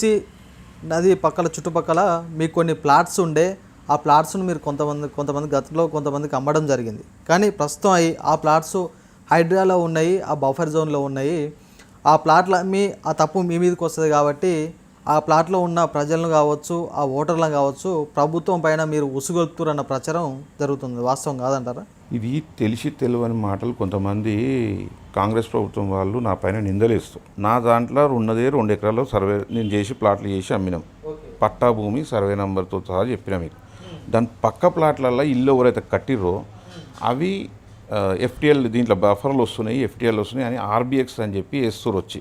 నది పక్కల చుట్టుపక్కల మీకు కొన్ని ప్లాట్స్ ఉండే ఆ ప్లాట్స్ను మీరు కొంతమంది గతంలో కొంతమందికి అమ్మడం జరిగింది. కానీ ప్రస్తుతం ఆ ప్లాట్స్ హైడ్రాలో ఉన్నాయి, ఆ బఫర్ జోన్లో ఉన్నాయి. ఆ ప్లాట్లు అమ్మి ఆ తప్పు మీ మీదకి వస్తుంది కాబట్టి ఆ ప్లాట్లో ఉన్న ప్రజలను కావచ్చు, ఆ ఓటర్లను కావచ్చు, ప్రభుత్వం పైన మీరు ఉసుగొలుపుతురన్న ప్రచారం జరుగుతుంది. వాస్తవం కాదంటారా? ఇది తెలిసి తెలియని మాటలు కొంతమంది కాంగ్రెస్ ప్రభుత్వం వాళ్ళు నా పైన నిందలేస్తారు. నా దాంట్లో ఉన్నదే 2 ఎకరాల్లో సర్వే నేను చేసి ప్లాట్లు చేసి అమ్మినాం. పట్టా భూమి సర్వే నెంబర్తో సహా చెప్పినా మీకు. దాని పక్క ప్లాట్లలో ఇల్లు ఎవరైతే కట్టిరో అవి ఎఫ్టీఎల్ దీంట్లో బఫర్లు వస్తున్నాయి, ఎఫ్టీఎల్ వస్తున్నాయి అని ఆర్బీఎక్స్ అని చెప్పి వేస్తారు వచ్చి.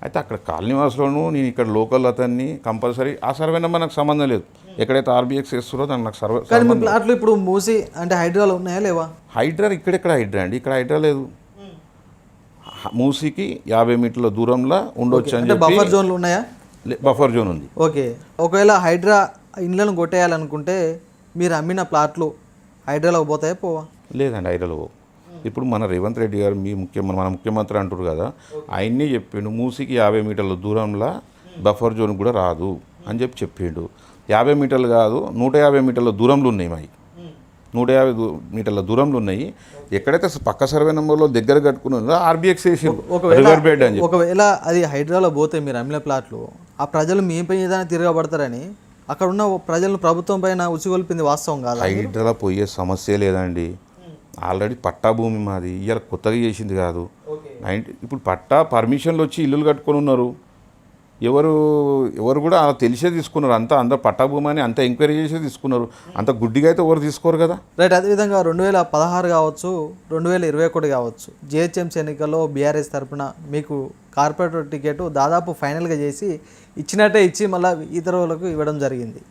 అయితే అక్కడ కాలనీవాసులోను నేను ఇక్కడ లోకల్ అతన్ని కంపల్సరీ ఆ సర్వే నెంబర్ నాకు సంబంధం లేదు. ఎక్కడైతే ఆర్బీఎక్స్ వేస్తారో దానికి నాకు సర్వే. కానీ మీ ప్లాట్లు ఇప్పుడు మూసి అంటే హైడ్రాలో ఉన్నాయా లేవా? హైడ్రా ఇక్కడెక్కడ హైడ్రా అండి, ఇక్కడ హైడ్రా లేదు. మూసీకి 50 మీటర్ల దూరంలో ఉండొచ్చు అని చెప్పి. బఫర్ జోన్లు ఉన్నాయా? బఫర్ జోన్ ఉంది. ఓకే. ఒకవేళ హైడ్రా ఇండ్లను కొట్టేయాలనుకుంటే మీరు అమ్మిన ప్లాట్లు హైడ్రాలో పోతాయా పోవా? లేదండి, హైడ్రాలో పో. ఇప్పుడు మన రేవంత్ రెడ్డి గారు మన ముఖ్యమంత్రి అంటారు కదా, ఆయన్ని చెప్పిండు మూసీకి 50 మీటర్ల దూరంలో బఫర్ జోన్ కూడా రాదు అని చెప్పిండు. 50 మీటర్లు కాదు 150 మీటర్ల దూరంలో ఉన్నాయి. మావి 150 మీటర్ల దూరంలో ఉన్నాయి. ఎక్కడైతే పక్క సర్వే నెంబర్లో దగ్గర కట్టుకున్నారో ఆర్బీఎక్స్ వేసి రివర్ బెడ్ అని చెప్పి. ఒకవేళ అది హైడ్రాలో పోతే మీరు అమ్మిన ప్లాట్లు ఆ ప్రజలు మీ పైన తిరగబడతారని అక్కడ ఉన్న ప్రజలను ప్రభుత్వం పైన ఉసిగొల్పింది వాస్తవం కాదు. హైడ్రాలో పోయే సమస్య లేదండి. ఆల్రెడీ పట్టా భూమి మాది, ఇవాళ కొత్తగా చేసింది కాదు. ఇప్పుడు పట్టా పర్మిషన్లు వచ్చి ఇల్లులు కట్టుకొని ఉన్నారు. ఎవరు కూడా అలా తెలిసే తీసుకున్నారు. అందరు పట్టా భూమి అని అంత ఎంక్వైరీ చేసే తీసుకున్నారు. అంత గుడ్డిగా అయితే ఎవరు తీసుకోరు కదా. రైట్. అదేవిధంగా 2016 కావచ్చు, 2021 కావచ్చు, జిహెచ్ఎంసీ ఎన్నికల్లో బీఆర్ఎస్ తరఫున మీకు కార్పొరేటర్ టికెట్ దాదాపు ఫైనల్గా చేసి ఇచ్చినట్టే ఇచ్చి మళ్ళీ ఇతరులకు ఇవ్వడం జరిగింది.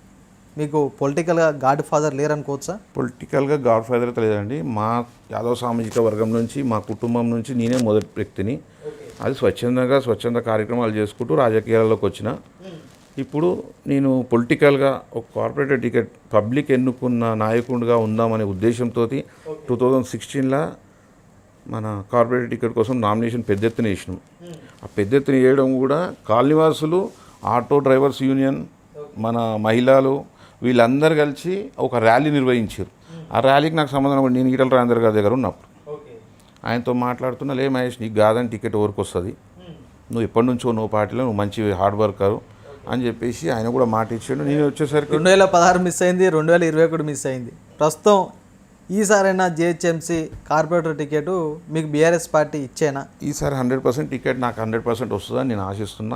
మీకు పొలిటికల్గా గాడ్ ఫాదర్ లేరనుకోవచ్చా? పొలిటికల్గా గాడ్ ఫాదర్ అయితే లేదండి. మా యాదవ సామాజిక వర్గం నుంచి, మా కుటుంబం నుంచి నేనే మొదటి వ్యక్తిని. అది స్వచ్ఛంద కార్యక్రమాలు చేసుకుంటూ రాజకీయాల్లోకి వచ్చిన. ఇప్పుడు నేను పొలిటికల్గా ఒక కార్పొరేటర్ టికెట్ పబ్లిక్ ఎన్నుకున్న నాయకుడిగా ఉందామనే ఉద్దేశంతో 2016లో మన కార్పొరేటర్ టికెట్ కోసం నామినేషన్ పెద్ద ఎత్తున వేసినాం. ఆ పెద్ద ఎత్తున వేయడం కూడా కాలనీవాసులు, ఆటో డ్రైవర్స్ యూనియన్, మన మహిళలు వీళ్ళందరూ కలిసి ఒక ర్యాలీ నిర్వహించారు. ఆ ర్యాలీకి నాకు సంబంధం నేను ఈటల రాజేందర్ గారి దగ్గర ఉన్నప్పుడు ఆయనతో మాట్లాడుతున్నా, లే మహేష్ నీకు కాదని టికెట్ ఎవరికి వస్తుంది, నువ్వు ఎప్పటి నుంచో నువ్వు పార్టీలో నువ్వు మంచి హార్డ్ వర్కరు అని చెప్పేసి ఆయన కూడా మాట ఇచ్చాడు. నేను వచ్చేసరికి 2016 మిస్ అయింది, 2021 మిస్ అయింది. ప్రస్తుతం ఈసారైనా జిహెచ్ఎంసీ కార్పొరేటర్ టికెట్ మీకు బీఆర్ఎస్ పార్టీ ఇచ్చేనా? ఈసారి 100% టికెట్ నాకు 100% వస్తుందని నేను ఆశిస్తున్నా.